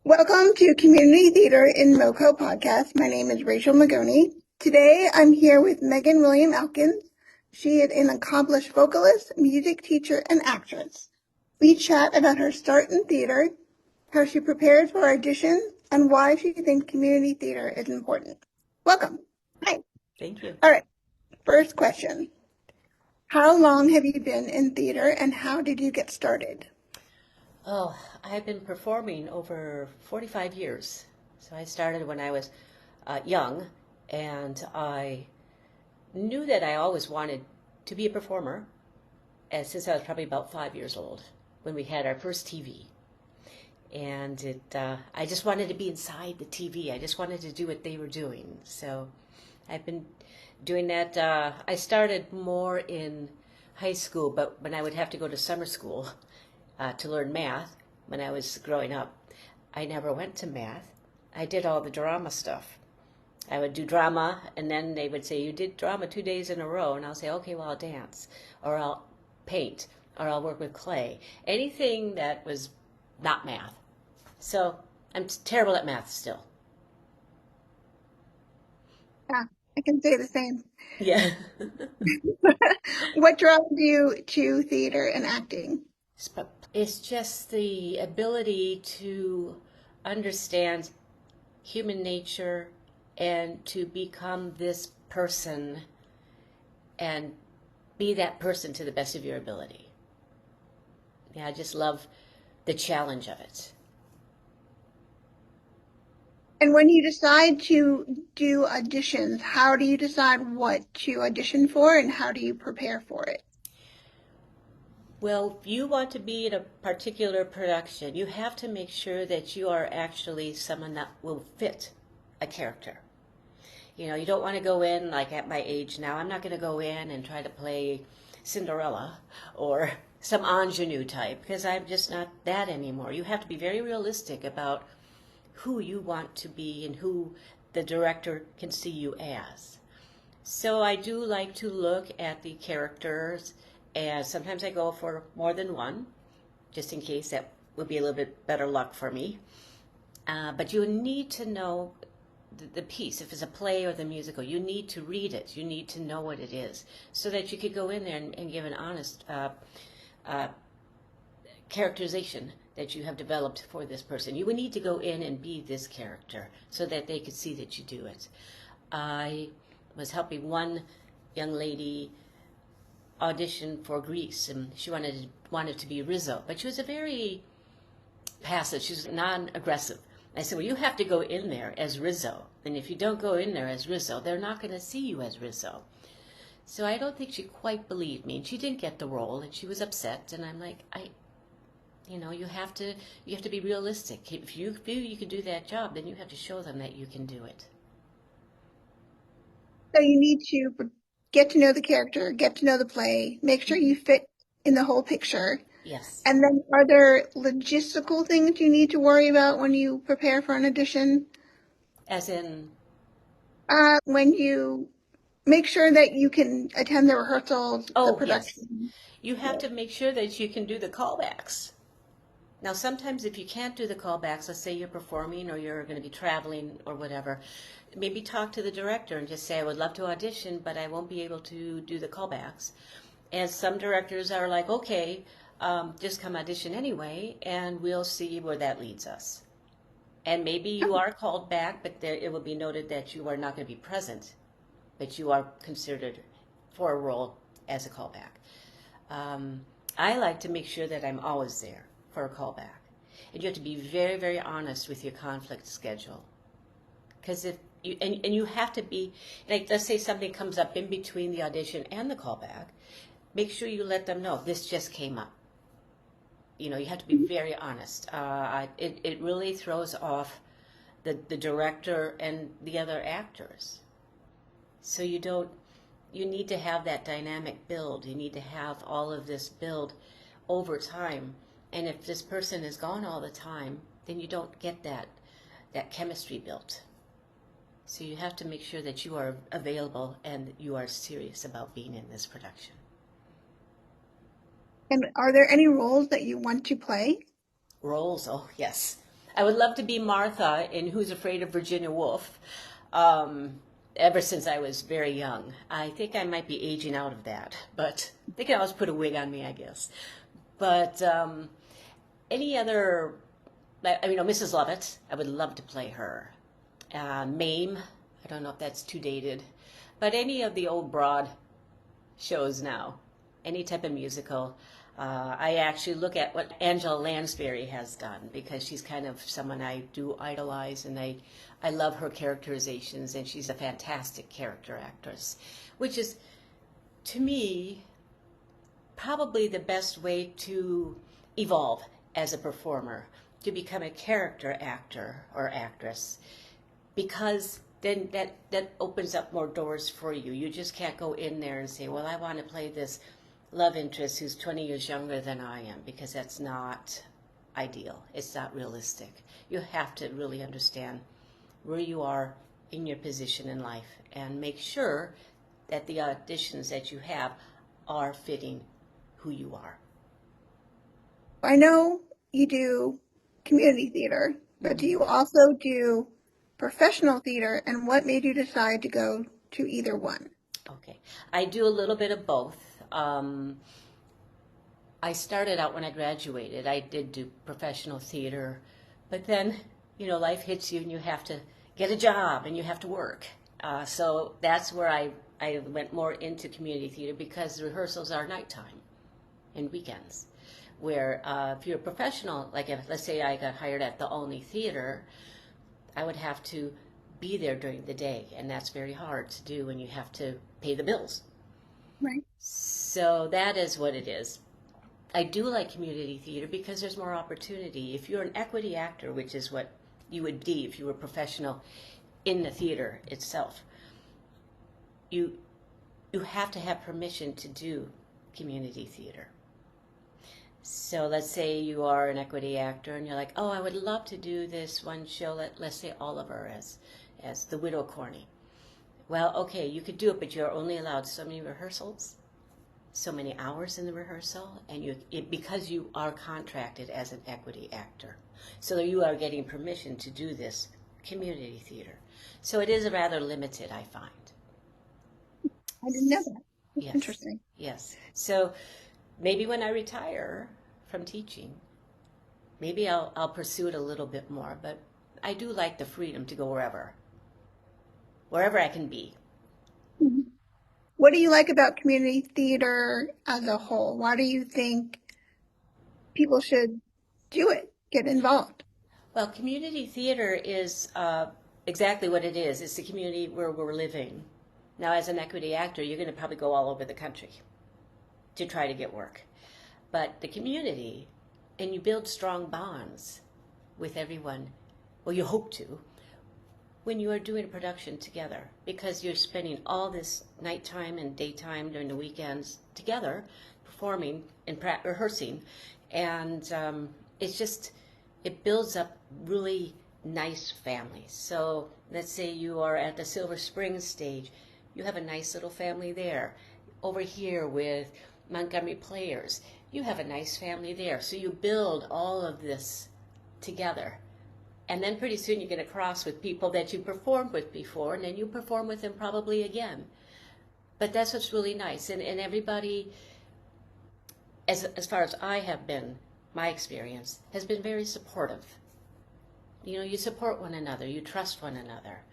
Welcome to Community Theater in MoCo podcast. My name is Rachel Magoni. Today I'm here with Meghan William Elkins. She is an accomplished vocalist, music teacher, and actress. We chat about her start in theater, how she prepares for auditions, and why she thinks community theater is important. Welcome. Hi. Thank you. All right. First question. How long have you been in theater and how did you get started? Oh, I've been performing over 45 years. So I started when I was young, and I knew that I always wanted to be a performer since I was probably about 5 years old when we had our first TV. And I just wanted to be inside the TV. I just wanted to do what they were doing. So I've been doing that. I started more in high school, but when I would have to go to summer school to learn math when I was growing up, I never went to math. I did all the drama stuff. I would do drama, and then they would say, you did drama 2 days in a row, and I'll say, okay, well, I'll dance, or I'll paint, or I'll work with clay. Anything that was not math. So I'm terrible at math still. Yeah, I can say the same. Yeah. What drove you to theater and acting? It's just the ability to understand human nature and to become this person and be that person to the best of your ability. Yeah, I just love the challenge of it. And when you decide to do auditions, how do you decide what to audition for and how do you prepare for it? Well, if you want to be in a particular production, you have to make sure that you are actually someone that will fit a character. You know, you don't want to go in, like at my age now, I'm not going to go in and try to play Cinderella or some ingenue type, because I'm just not that anymore. You have to be very realistic about who you want to be and who the director can see you as. So I do like to look at the characters, and sometimes I go for more than one, just in case that would be a little bit better luck for me. But you need to know the piece. If it's a play or the musical, you need to read it. You need to know what it is so that you could go in there and give an honest characterization that you have developed for this person. You would need to go in and be this character so that they could see that you do it. I was helping one young lady audition for Greece, and she wanted to be Rizzo, but she was a very passive. She was non-aggressive. I said, well, you have to go in there as Rizzo, and if you don't go in there as Rizzo, they're not going to see you as Rizzo. So I don't think she quite believed me, and she didn't get the role, and she was upset. And I'm like, you have to be realistic. If you feel you can do that job, then you have to show them that you can do it. So you need to get to know the character, get to know the play, make sure you fit in the whole picture. Yes. And then are there logistical things you need to worry about when you prepare for an audition? As in? When you make sure that you can attend the rehearsals, the Oh, yes. production. You have to make sure that you can do the callbacks. Now, sometimes if you can't do the callbacks, let's say you're performing or you're going to be traveling or whatever, maybe talk to the director and just say, I would love to audition, but I won't be able to do the callbacks. And some directors are like, okay, just come audition anyway, and we'll see where that leads us. And maybe you are called back, but it will be noted that you are not going to be present, but you are considered for a role as a callback. I like to make sure that I'm always there for a callback. And you have to be very, very honest with your conflict schedule. Because if you, and you have to be, like, let's say something comes up in between the audition and the callback, make sure you let them know, this just came up. You know, you have to be very honest. It really throws off the director and the other actors. So you need to have that dynamic build. You need to have all of this build over time. And if this person is gone all the time, then you don't get that chemistry built. So you have to make sure that you are available and you are serious about being in this production. And are there any roles that you want to play? Roles, oh yes. I would love to be Martha in Who's Afraid of Virginia Woolf. Ever since I was very young. I think I might be aging out of that, but they can always put a wig on me, I guess. But any other, Mrs. Lovett, I would love to play her. Mame, I don't know if that's too dated, but any of the old broad shows now, any type of musical. I actually look at what Angela Lansbury has done because she's kind of someone I do idolize, and I love her characterizations, and she's a fantastic character actress, which is, to me, probably the best way to evolve as a performer, to become a character actor or actress, because then that opens up more doors for you. You just can't go in there and say, well, I want to play this love interest who's 20 years younger than I am, because that's not ideal. It's not realistic. You have to really understand where you are in your position in life and make sure that the auditions that you have are fitting who you are. I know you do community theater, but do you also do professional theater, and what made you decide to go to either one? Okay. I do a little bit of both. I started out when I graduated. I did do professional theater, but then, life hits you and you have to get a job and you have to work. So that's where I went more into community theater, because rehearsals are nighttime and weekends. Where if you're a professional, like let's say I got hired at the Olney Theater, I would have to be there during the day, and that's very hard to do when you have to pay the bills. Right. So that is what it is. I do like community theater because there's more opportunity. If you're an equity actor, which is what you would be if you were professional in the theater itself, you have to have permission to do community theater. So let's say you are an equity actor and you're like, oh, I would love to do this one show, let's say Oliver as the Widow Corney. Well, okay, you could do it, but you're only allowed so many rehearsals, so many hours in the rehearsal, and because you are contracted as an equity actor. So you are getting permission to do this community theater. So it is rather limited, I find. I didn't know that. That's Yes. interesting. Yes. So maybe when I retire from teaching, maybe I'll pursue it a little bit more, but I do like the freedom to go wherever I can be. Mhm. What do you like about community theater as a whole? Why do you think people should do it, get involved? Well, community theater is exactly what it is. It's the community where we're living. Now, as an equity actor, you're going to probably go all over the country to try to get work. But the community, and you build strong bonds with everyone, well, you hope to, when you are doing a production together, because you're spending all this nighttime and daytime during the weekends together, performing and rehearsing, and it builds up really nice families. So let's say you are at the Silver Springs stage, you have a nice little family there. Over here with Montgomery Players, you have a nice family there. So you build all of this together. And then pretty soon you get across with people that you performed with before, and then you perform with them probably again. But that's what's really nice. And everybody, as far as I have been, my experience, has been very supportive. You support one another, you trust one another.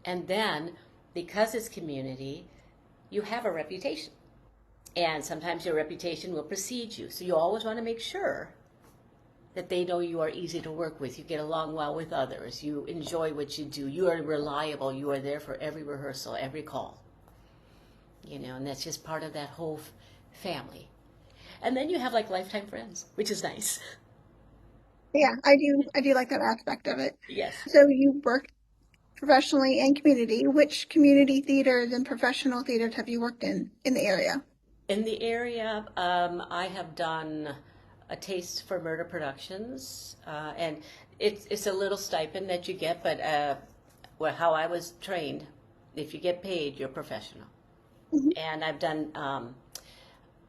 And then, because it's community, you have a reputation. And sometimes your reputation will precede you. So you always want to make sure that they know you are easy to work with. You get along well with others. You enjoy what you do. You are reliable. You are there for every rehearsal, every call. And that's just part of that whole family. And then you have like lifetime friends, which is nice. Yeah, I do like that aspect of it. Yes. So you work professionally and community. Which community theaters and professional theaters have you worked in the area? In the area, I have done a Taste for Murder Productions, and it's a little stipend that you get, but how I was trained, if you get paid, you're professional. Mm-hmm. And I've done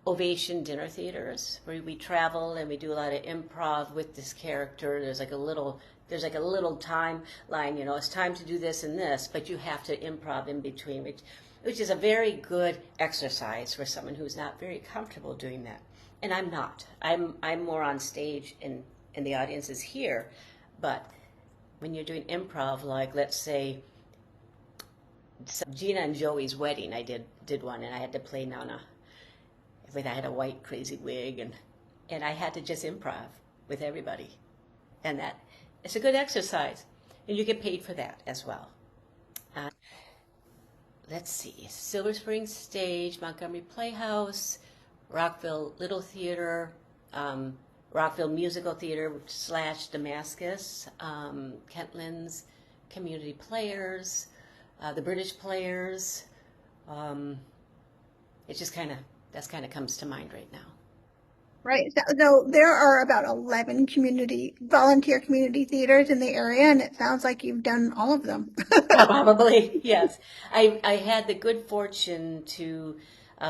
Ovation dinner theaters, where we travel and we do a lot of improv with this character. There's like a little there's like a little timeline, it's time to do this and this, but you have to improv in between, which is a very good exercise for someone who's not very comfortable doing that. And I'm not. I'm more on stage and the audience is here, but when you're doing improv, like let's say Gina and Joey's wedding, I did one, and I had to play Nana. I had a white crazy wig, and I had to just improv with everybody, and that it's a good exercise, and you get paid for that as well. Let's see, Silver Spring Stage, Montgomery Playhouse, Rockville Little Theater, Rockville Musical Theater / Damascus, Kentlands Community Players, the British Players. It just kind of comes to mind right now. Right. So there are about 11 volunteer community theaters in the area, and it sounds like you've done all of them. Probably, yes. I had the good fortune to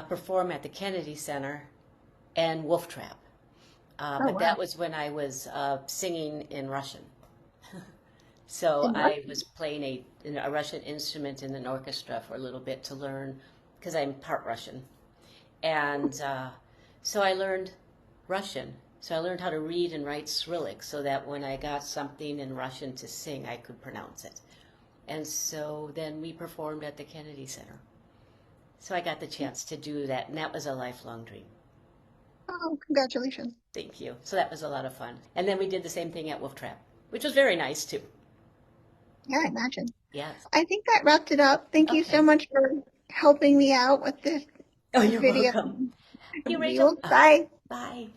perform at the Kennedy Center and Wolf Trap. But wow. That was when I was singing in Russian. So I was playing a Russian instrument in an orchestra for a little bit to learn, because I'm part Russian. And so I learned Russian. So I learned how to read and write Cyrillic so that when I got something in Russian to sing, I could pronounce it. And so then we performed at the Kennedy Center. So I got the chance to do that, and that was a lifelong dream. Oh, congratulations. Thank you. So that was a lot of fun. And then we did the same thing at Wolf Trap, which was very nice too. Yeah, I imagine. Yes. I think that wrapped it up. Thank you so much for helping me out with this Oh, you're video. welcome. Thank you, Rachel. Rachel. Bye. Bye.